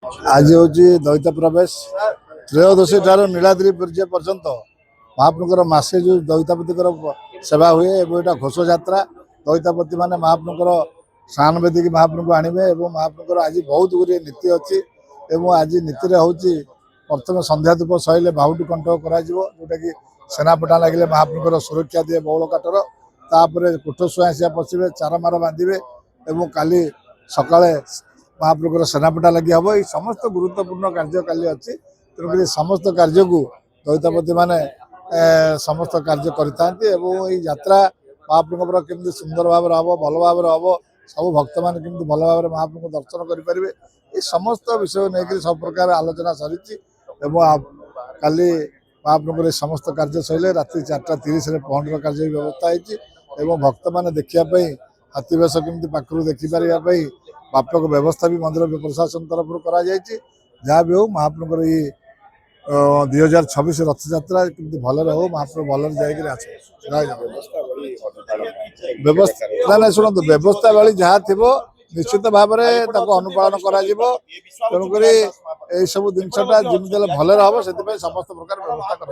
आज हूँ दईत प्रवेश त्रयोदशी ठार नीलाद्री पर्याय पर्यंत महाप्रभुर मसे जो दईतापति सेवा हुए यहाँ घोष यात्रा दईतापति मैंने महाप्रभुर स्नान वेदी की महाप्रभु आणवे महाप्रभुर आज बहुत गुरी नीति अच्छी आज नीति हूँ प्रथम संध्या धूप सैले बाहुटी कंठ जोटा कि सेनापटा लगे महाप्रभुर सुरक्षा दिए बौल काटर तापर कोठ सुआ पशिवे चारमार बांधे काली सकाଳେ महाप्रभुर सेनापटा लगी हम ये समस्त गुरुत्वपूर्ण कार्य काली अच्छी तेणुक समस्त कार्य को दईतापति मैंने समस्त कार्य करा महाप्रभुर केमती सुंदर भाव हम भल भाव हम सब भक्त मैंने केमती भल भाव महाप्रभु दर्शन करेंगे ये समस्त विषय नहीं सब प्रकार आलोचना सरी काली महाप्रभुर समस्त कार्य सैले रात्रि 4:30 पहुंचर कार्य व्यवस्था है भक्त मैंने देखापी हाथीवेश केमती पाखु देखिपारे व्यापक व्यवस्था भी मंदिर प्रशासन तरफ जहाँ भी हो महाप्रभुर ये 2026 रथ यात्रा केमती भल हो महाप्रभु भल व्यवस्था ना शुणु व्यवस्था वाली जहाँ थी निश्चित भाव में अनुपालन तेणुक सब जिनसा जमी भल हम से समस्त प्रकार व्यवस्था कर